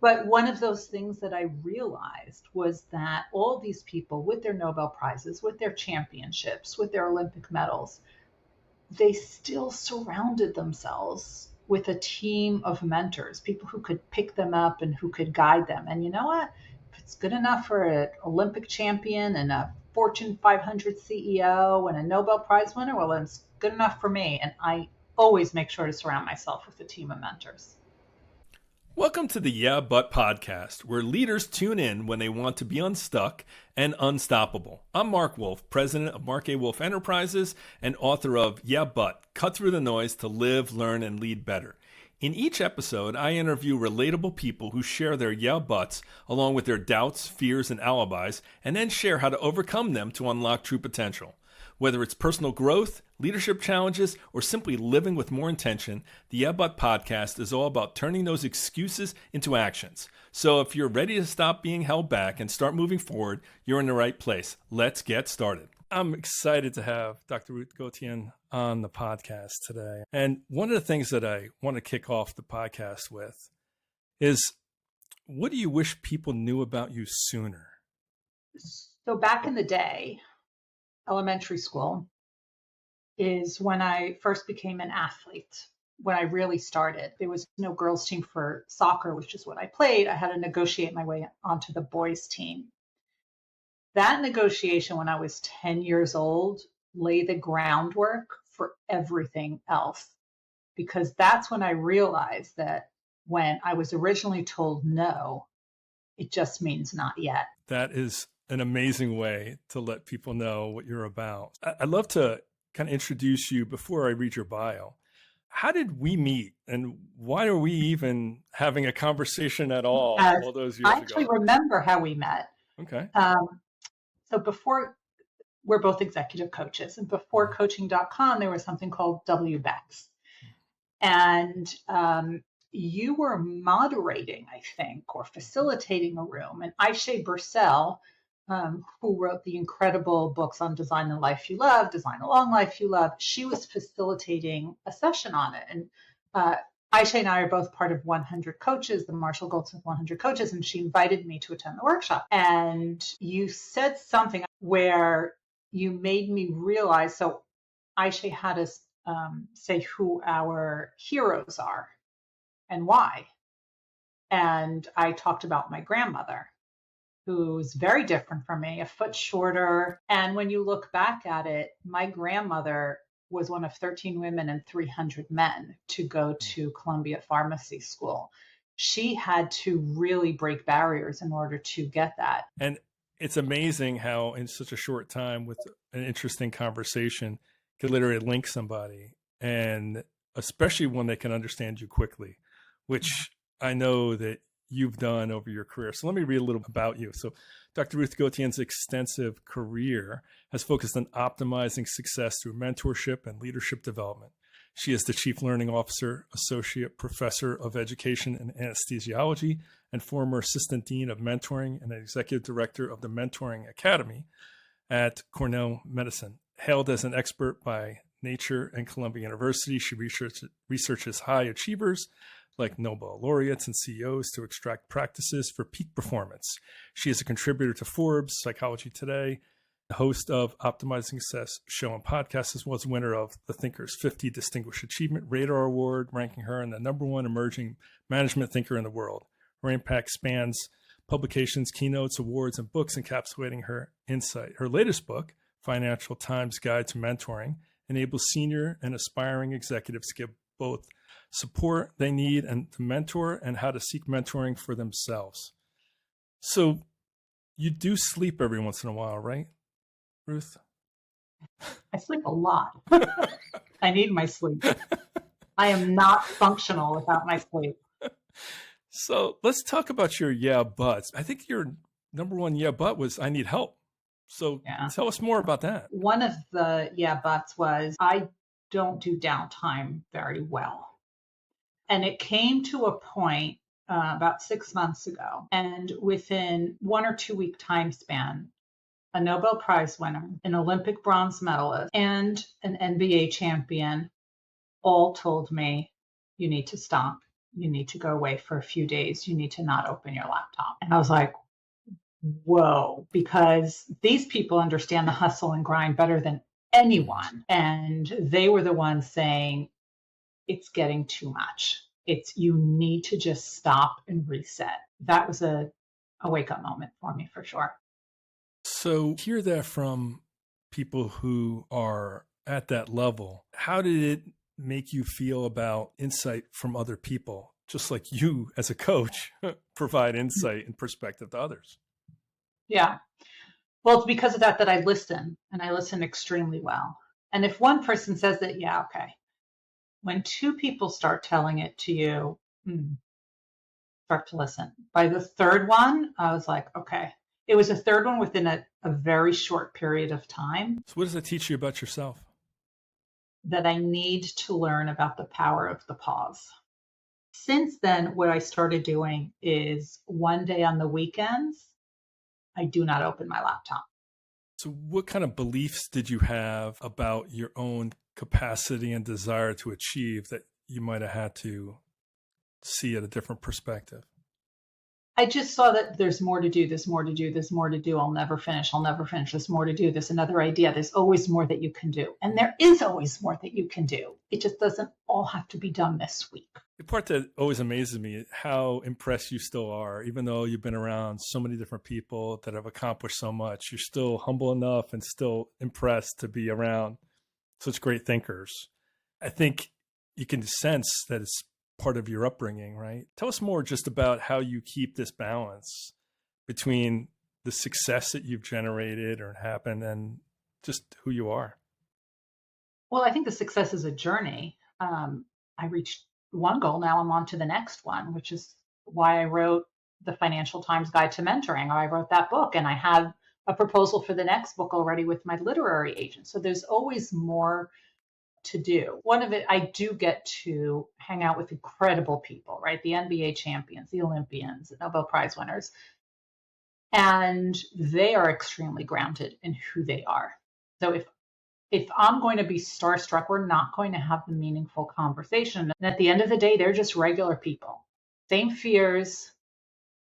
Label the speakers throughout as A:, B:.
A: But one of those things that I realized was that all these people with their Nobel Prizes, with their championships, with their Olympic medals, they still surrounded themselves with a team of mentors, people who could pick them up and who could guide them. And you know what? If it's good enough for an Olympic champion and a Fortune 500 CEO and a Nobel Prize winner, well, then it's good enough for me. And I always make sure to surround myself with a team of mentors.
B: Welcome to the Yeah But podcast, where leaders tune in when they want to be unstuck and unstoppable. I'm Marc Wolfe, president of Marc A. Wolfe Enterprises and author of Yeah But, Cut Through the Noise to Live, Learn, and Lead Better. In each episode, I interview relatable people who share their yeah buts along with their doubts, fears, and alibis, and then share how to overcome them to unlock true potential. Whether it's personal growth, leadership challenges, or simply living with more intention, the Yeah But podcast is all about turning those excuses into actions. So if you're ready to stop being held back and start moving forward, you're in the right place. Let's get started. I'm excited to have Dr. Ruth Gotian on the podcast today. And one of the things that I want to kick off the podcast with is, what do you wish people knew about you sooner?
A: So back in the day, elementary school is when I first became an athlete. When I really started, there was no girls' team for soccer, which is what I played. I had to negotiate my way onto the boys' team. That negotiation when I was 10 years old laid the groundwork for everything else, because that's when I realized that when I was originally told no, it just means not yet.
B: That is an amazing way to let people know what you're about. I'd love to kind of introduce you before I read your bio. How did we meet, and why are we even having a conversation at all those years ago?
A: I actually remember how we met.
B: Okay.
A: So before, we're both executive coaches, and before coaching.com, there was something called WBEX. And you were moderating, I think, or facilitating a room. And Aisha Bursell, who wrote the incredible books on Design the Life You Love, Design a Long Life You Love, she was facilitating a session on it. And Aisha and I are both part of 100 Coaches, the Marshall Goldsmith 100 Coaches, and she invited me to attend the workshop. And you said something where you made me realize, so Aisha had us say who our heroes are and why. And I talked about my grandmother, who's very different from me, a foot shorter. And when you look back at it, my grandmother was one of 13 women and 300 men to go to Columbia Pharmacy School. She had to really break barriers in order to get that.
B: And it's amazing how in such a short time with an interesting conversation could literally link somebody, and especially when they can understand you quickly, which I know that you've done over your career. So let me read a little about you. So Dr. Ruth Gotian's extensive career has focused on optimizing success through mentorship and leadership development. She is the Chief Learning Officer, Associate Professor of Education and Anesthesiology, and former Assistant Dean of Mentoring and Executive Director of the Mentoring Academy at Cornell Medicine. Hailed as an expert by Nature and Columbia University, she researches high achievers like Nobel laureates and CEOs to extract practices for peak performance. She is a contributor to Forbes, Psychology Today, the host of Optimizing Success show and podcast, as well as winner of the Thinkers50 Distinguished Achievement Radar Award, ranking her in the #1 emerging management thinker in the world. Her impact spans publications, keynotes, awards, and books encapsulating her insight. Her latest book, Financial Times Guide to Mentoring, enables senior and aspiring executives to give both support they need and to mentor, and how to seek mentoring for themselves. So you do sleep every once in a while, right, Ruth?
A: I sleep a lot. I need my sleep. I am not functional without my sleep.
B: So let's talk about your yeah buts. I think your #1 yeah but was, I need help. So tell us more about that.
A: One of the yeah buts was, I don't do downtime very well. And it came to a point about 6 months ago. And within 1 or 2 week time span, a Nobel Prize winner, an Olympic bronze medalist, and an NBA champion all told me, you need to stop. you need to go away for a few days. You need to not open your laptop. And I was like, whoa, because these people understand the hustle and grind better than anyone. And they were the ones saying, it's getting too much. You need to just stop and reset. That was a wake up moment for me, for sure.
B: So hear that from people who are at that level. How did it make you feel about insight from other people? Just like you as a coach provide insight and perspective to others.
A: Yeah. Well, it's because of that I listen, and I listen extremely well. And if one person says that, yeah, okay. When two people start telling it to you, start to listen. By the third one, I was like, okay. It was a third one within a very short period of time.
B: So what does that teach you about yourself?
A: That I need to learn about the power of the pause. Since then, what I started doing is one day on the weekends, I do not open my laptop.
B: So what kind of beliefs did you have about your own capacity and desire to achieve that you might have had to see at a different perspective?
A: I just saw that there's more to do, there's more to do, there's more to do. I'll never finish, there's more to do, there's another idea, there's always more that you can do. And there is always more that you can do. It just doesn't all have to be done this week.
B: The part that always amazes me is how impressed you still are, even though you've been around so many different people that have accomplished so much. You're still humble enough and still impressed to be around such great thinkers. I think you can sense that it's part of your upbringing, right? Tell us more just about how you keep this balance between the success that you've generated or happened and just who you are.
A: Well, I think the success is a journey. I reached one goal. Now I'm on to the next one, which is why I wrote the Financial Times Guide to Mentoring. I wrote that book, and I have a proposal for the next book already with my literary agent. So there's always more to do. One of it, I do get to hang out with incredible people, right? The NBA champions, the Olympians, the Nobel Prize winners. And they are extremely grounded in who they are. So if I'm going to be starstruck, we're not going to have the meaningful conversation. And at the end of the day, they're just regular people. Same fears,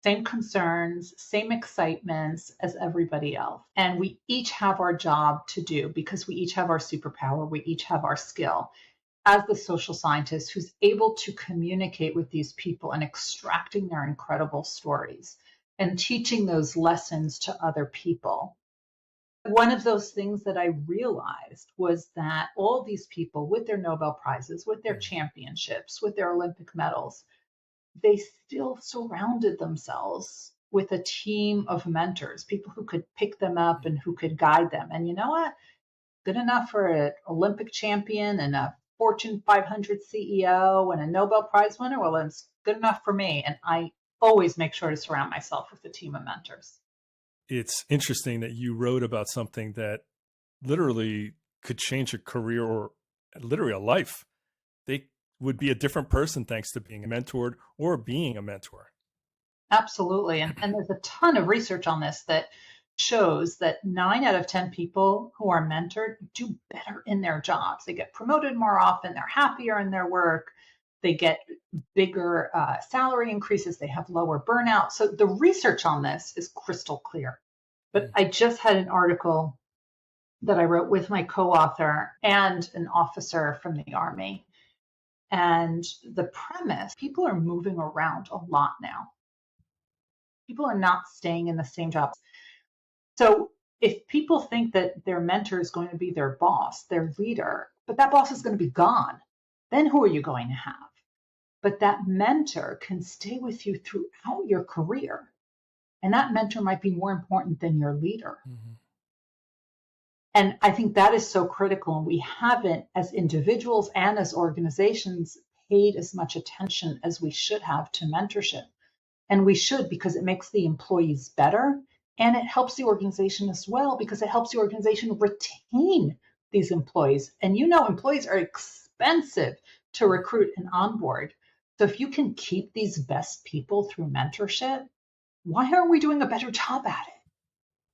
A: same concerns, same excitements as everybody else. And we each have our job to do because we each have our superpower. We each have our skill. As the social scientist who's able to communicate with these people and extracting their incredible stories and teaching those lessons to other people. One of those things that I realized was that all these people with their Nobel Prizes, with their championships, with their Olympic medals, they still surrounded themselves with a team of mentors, people who could pick them up and who could guide them. And you know what? Good enough for an Olympic champion and a Fortune 500 CEO and a Nobel Prize winner. Well, it's good enough for me. And I always make sure to surround myself with a team of mentors.
B: It's interesting that you wrote about something that literally could change a career or literally a life. They would be a different person thanks to being mentored or being a mentor.
A: Absolutely. And there's a ton of research on this that shows that 9 out of 10 people who are mentored do better in their jobs. They get promoted more often. They're happier in their work. They get bigger salary increases. They have lower burnout. So the research on this is crystal clear. But I just had an article that I wrote with my co-author and an officer from the Army. And the premise, people are moving around a lot now. People are not staying in the same jobs. So if people think that their mentor is going to be their boss, their leader, but that boss is going to be gone, then who are you going to have? But that mentor can stay with you throughout your career. And that mentor might be more important than your leader. Mm-hmm. And I think that is so critical. And we haven't, as individuals and as organizations, paid as much attention as we should have to mentorship. And we should, because it makes the employees better. And it helps the organization as well, because it helps the organization retain these employees. And employees are expensive to recruit and onboard. So if you can keep these best people through mentorship, why aren't we doing a better job at it?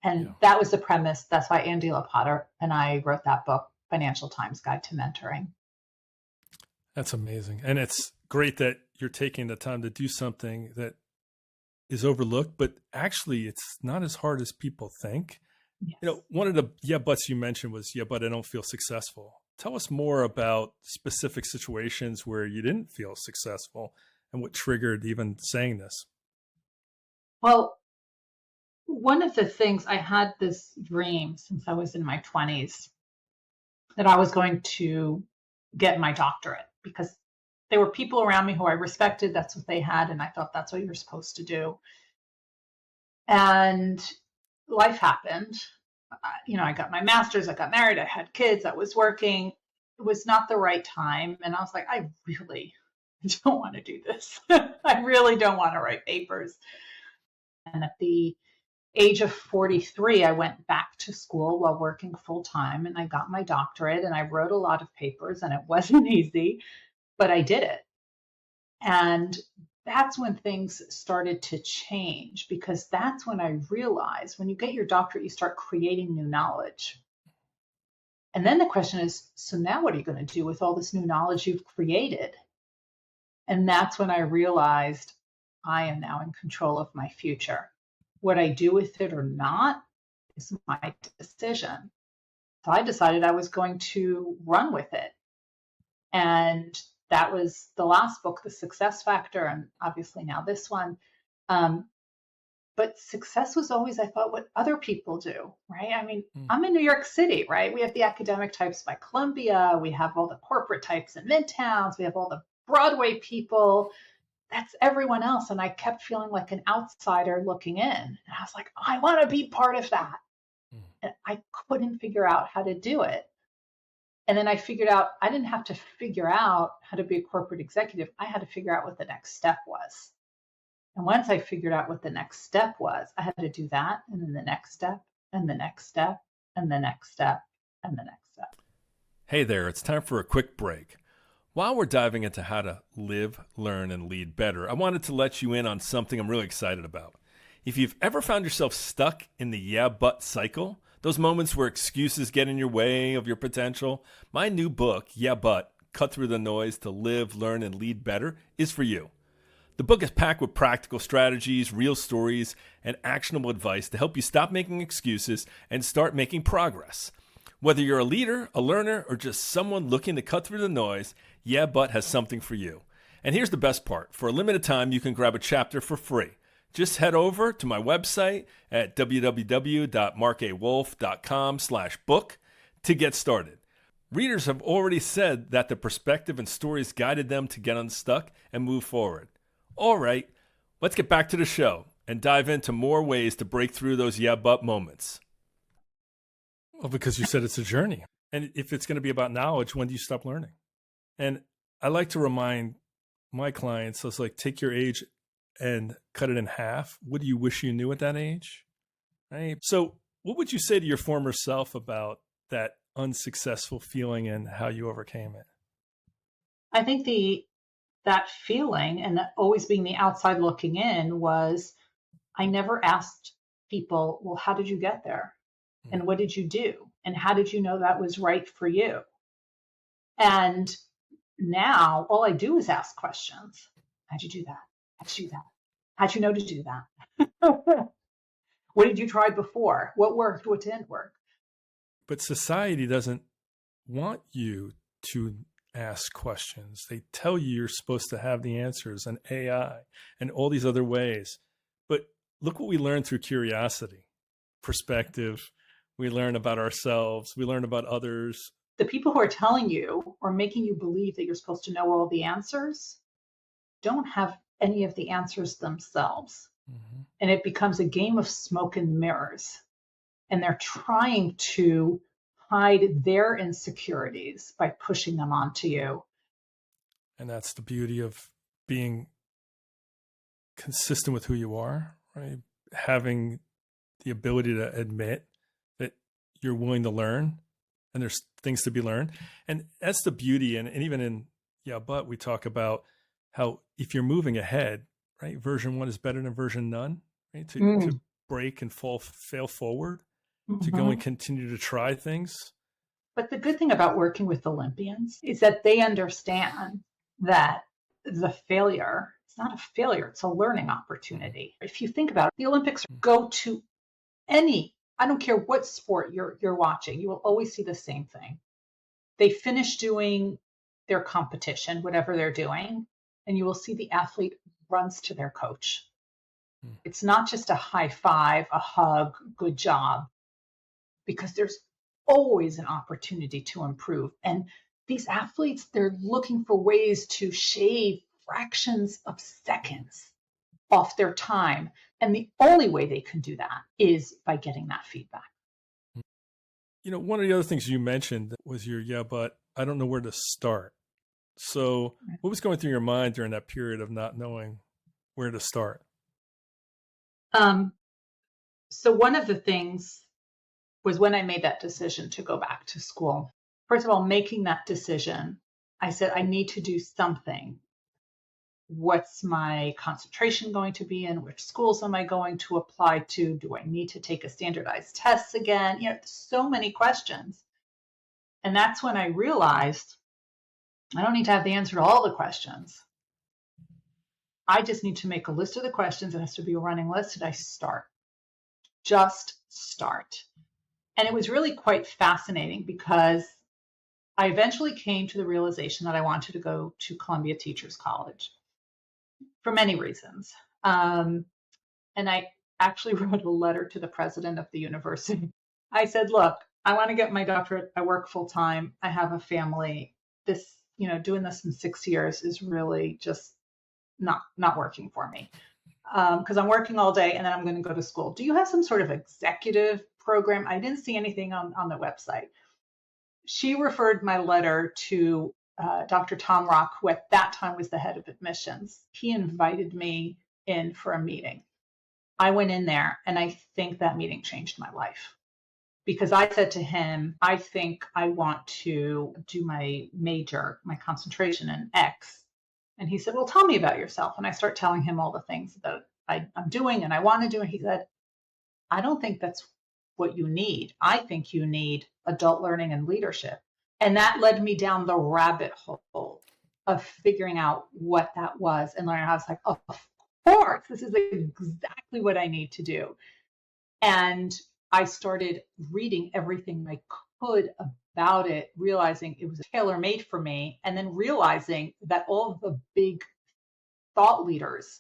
A: And that was the premise. That's why Angela Potter and I wrote that book, Financial Times Guide to Mentoring.
B: That's amazing. And it's great that you're taking the time to do something that is overlooked, but actually it's not as hard as people think.
A: Yes.
B: One of the yeah buts you mentioned was, yeah, but I don't feel successful. Tell us more about specific situations where you didn't feel successful and what triggered even saying this.
A: Well, one of the things, I had this dream since I was in my 20s that I was going to get my doctorate, because there were people around me who I respected. That's what they had. And I thought that's what you're supposed to do. And life happened. I got my master's, I got married, I had kids, I was working. It was not the right time. And I was like, I really don't want to do this. I really don't want to write papers. And at the age of 43, I went back to school while working full time, and I got my doctorate, and I wrote a lot of papers, and it wasn't easy, but I did it. And that's when things started to change, because that's when I realized when you get your doctorate, you start creating new knowledge. And then the question is, so now what are you going to do with all this new knowledge you've created? And that's when I realized I am now in control of my future. What I do with it or not is my decision. So I decided I was going to run with it. And that was the last book, The Success Factor, and obviously now this one. But success was always, I thought, what other people do, right? I mean, I'm in New York City, right? We have the academic types by Columbia. We have all the corporate types in Midtowns. We have all the Broadway people. That's everyone else. And I kept feeling like an outsider looking in. And I was like, I want to be part of that. And I couldn't figure out how to do it. And then I figured out I didn't have to figure out how to be a corporate executive. I had to figure out what the next step was. And once I figured out what the next step was, I had to do that, and then the next step, and the next step, and the next step, and the next step.
B: Hey there, it's time for a quick break. While we're diving into how to live, learn, and lead better, I wanted to let you in on something I'm really excited about. If you've ever found yourself stuck in the yeah, but cycle, those moments where excuses get in your way of your potential, my new book, Yeah, But, Cut Through the Noise to Live, Learn, and Lead Better is for you. The book is packed with practical strategies, real stories, and actionable advice to help you stop making excuses and start making progress. Whether you're a leader, a learner, or just someone looking to cut through the noise, Yeah, But has something for you. And here's the best part. For a limited time, you can grab a chapter for free. Just head over to my website at www.marcawolfe.com/book to get started. Readers have already said that the perspective and stories guided them to get unstuck and move forward. All right, let's get back to the show and dive into more ways to break through those yeah, but moments. Well, because you said it's a journey. And if it's going to be about knowledge, when do you stop learning? And I like to remind my clients, it's like, take your age and cut it in half. What do you wish you knew at that age? Right? So what would you say to your former self about that unsuccessful feeling and how you overcame it?
A: I think that feeling, and that always being the outside looking in, was I never asked people, well, how did you get there? And what did you do? And how did you know that was right for you? And now all I do is ask questions. How'd you do that? How'd you do that? How'd you know to do that? What did you try before? What worked? What didn't work?
B: But society doesn't want you to ask questions. They tell you you're supposed to have the answers, and AI and all these other ways. But look what we learn through curiosity, perspective. We learn about ourselves. We learn about others.
A: The people who are telling you or making you believe that you're supposed to know all the answers don't have any of the answers themselves. Mm-hmm. And it becomes a game of smoke and mirrors. And they're trying to hide their insecurities by pushing them onto you.
B: And that's the beauty of being consistent with who you are, right? Having the ability to admit that you're willing to learn and there's things to be learned. And that's the beauty. And even in Yeah, But we talk about how if you're moving ahead, right? Version 1 is better than version none, right? To break and fail forward, to go and continue to try things.
A: But the good thing about working with Olympians is that they understand that the failure. It's not a failure, it's a learning opportunity. If you think about it, the Olympics go to any, I don't care what sport you're watching, you will always see the same thing. They finish doing their competition, whatever they're doing, and you will see the athlete runs to their coach. It's not just a high five, a hug, good job, because there's always an opportunity to improve. And these athletes, they're looking for ways to shave fractions of seconds off their time. And the only way they can do that is by getting that feedback.
B: One of the other things you mentioned was but I don't know where to start. So what was going through your mind during that period of not knowing where to start?
A: So one of the things was when I made that decision to go back to school. First of all, making that decision, I said, I need to do something. What's my concentration going to be in? Which schools am I going to apply to? Do I need to take a standardized test again? So many questions. And that's when I realized I don't need to have the answer to all the questions. I just need to make a list of the questions. It has to be a running list, and I start. Just start. And it was really quite fascinating because I eventually came to the realization that I wanted to go to Columbia Teachers College for many reasons. And I actually wrote a letter to the president of the university. I said, look, I want to get my doctorate. I work full time. I have a family. This, doing this in 6 years is really just not working for me. Because I'm working all day and then I'm going to go to school. Do you have some sort of executive program? I didn't see anything on the website. She referred my letter to Dr. Tom Rock, who at that time was the head of admissions. He invited me in for a meeting. I went in there, and I think that meeting changed my life. Because I said to him, I think I want to do my major, my concentration in X. And he said, well, tell me about yourself. And I start telling him all the things that I'm doing and I want to do. And he said, I don't think that's what you need. I think you need adult learning and leadership. And that led me down the rabbit hole of figuring out what that was and learning. I was like, oh, of course, this is exactly what I need to do. And I started reading everything I could about it, realizing it was tailor-made for me, and then realizing that all of the big thought leaders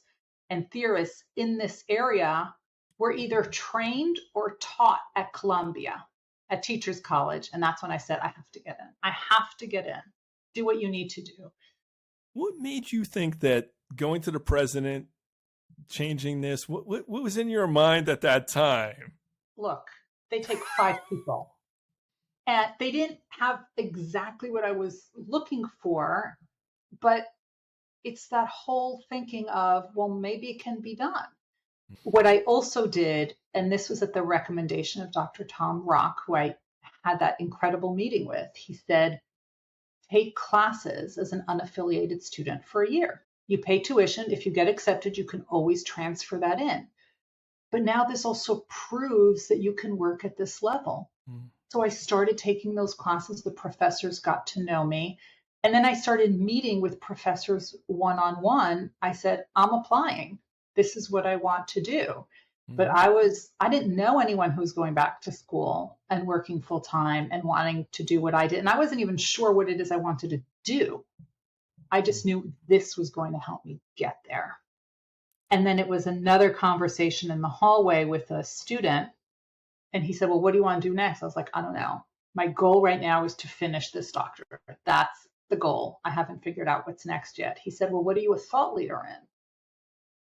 A: and theorists in this area were either trained or taught at Columbia, at Teachers College. And that's when I said, I have to get in. I have to get in. Do what you need to do.
B: What made you think that going to the president, changing this, what was in your mind at that time?
A: Look, they take 5 people. And they didn't have exactly what I was looking for, but it's that whole thinking of, well, maybe it can be done. What I also did, and this was at the recommendation of Dr. Tom Rock, who I had that incredible meeting with, he said, take classes as an unaffiliated student for a year. You pay tuition. If you get accepted, you can always transfer that in. But now this also proves that you can work at this level. So I started taking those classes. The professors got to know me. And then I started meeting with professors one-on-one. I said, I'm applying. This is what I want to do. But I didn't know anyone who was going back to school and working full time and wanting to do what I did. And I wasn't even sure what it is I wanted to do. I just knew this was going to help me get there. And then it was another conversation in the hallway with a student. And he said, well, what do you want to do next? I was like, I don't know. My goal right now is to finish this doctorate. That's the goal. I haven't figured out what's next yet. He said, well, what are you a thought leader in?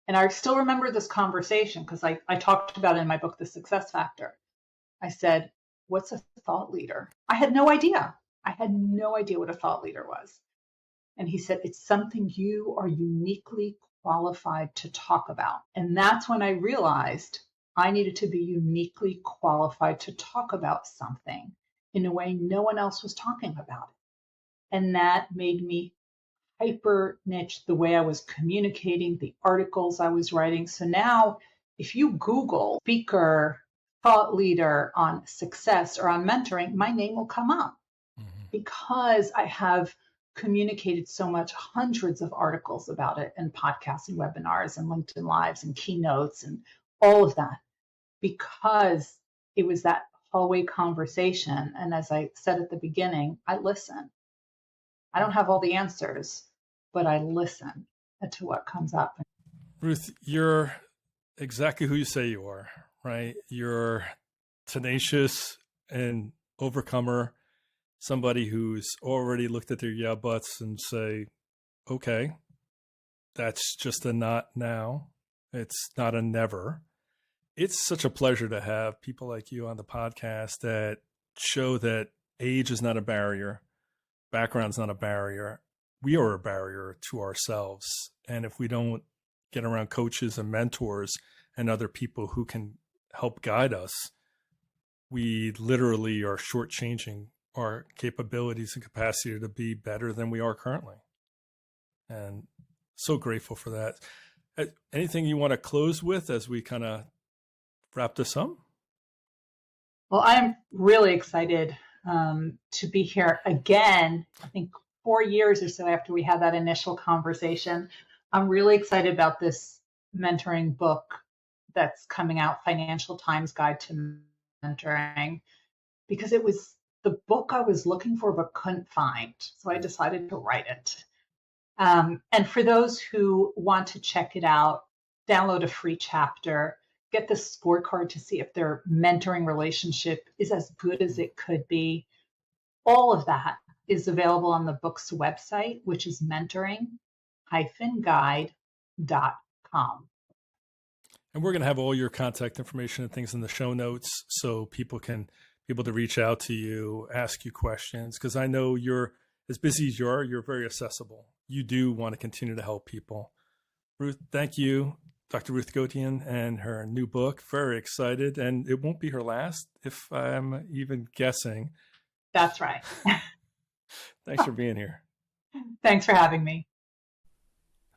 A: And I still remember this conversation because I talked about it in my book, The Success Factor. I said, what's a thought leader? I had no idea. I had no idea what a thought leader was. And he said, it's something you are uniquely qualified to talk about. And that's when I realized I needed to be uniquely qualified to talk about something in a way no one else was talking about it. And that made me hyper niche the way I was communicating, the articles I was writing. So now if you Google speaker, thought leader on success or on mentoring, my name will come up because I have communicated so much, hundreds of articles about it and podcasts and webinars and LinkedIn Lives and keynotes and all of that, because it was that hallway conversation. And as I said at the beginning, I listen. I don't have all the answers, but I listen to what comes up.
B: Ruth, you're exactly who you say you are, right? You're tenacious and overcomer, somebody who's already looked at their yeah buts and say, okay, that's just a not now. It's not a never. It's such a pleasure to have people like you on the podcast that show that age is not a barrier, background's not a barrier. We are a barrier to ourselves. And if we don't get around coaches and mentors and other people who can help guide us, we literally are shortchanging our capabilities and capacity to be better than we are currently. And so grateful for that. Anything you want to close with as we kind of wrap this up?
A: Well, I'm really excited to be here again. I think 4 years or so after we had that initial conversation. I'm really excited about this mentoring book that's coming out, Financial Times Guide to Mentoring, because it was the book I was looking for but couldn't find. So I decided to write it. And for those who want to check it out, download a free chapter, get the scorecard to see if their mentoring relationship is as good as it could be. All of that is available on the book's website, which is mentoring-guide.com.
B: And we're going to have all your contact information and things in the show notes so people can be able to reach out to you, ask you questions, because I know you're as busy as you're very accessible. You do want to continue to help people. Ruth, thank you. Dr. Ruth Gotian and her new book. Very excited. And it won't be her last, if I'm even guessing.
A: That's right.
B: Thanks for being here.
A: Thanks for having me.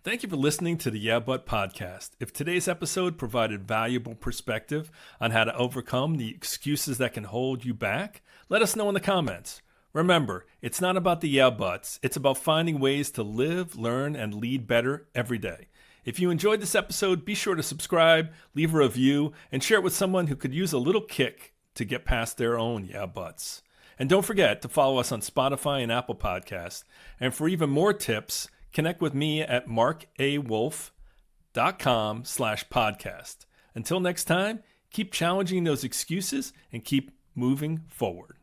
B: Thank you for listening to the Yeah But podcast. If today's episode provided valuable perspective on how to overcome the excuses that can hold you back, let us know in the comments. Remember, it's not about the yeah buts. It's about finding ways to live, learn, and lead better every day. If you enjoyed this episode, be sure to subscribe, leave a review, and share it with someone who could use a little kick to get past their own yeah buts. And don't forget to follow us on Spotify and Apple Podcasts. And for even more tips, connect with me at marcawolfe.com/podcast. Until next time, keep challenging those excuses and keep moving forward.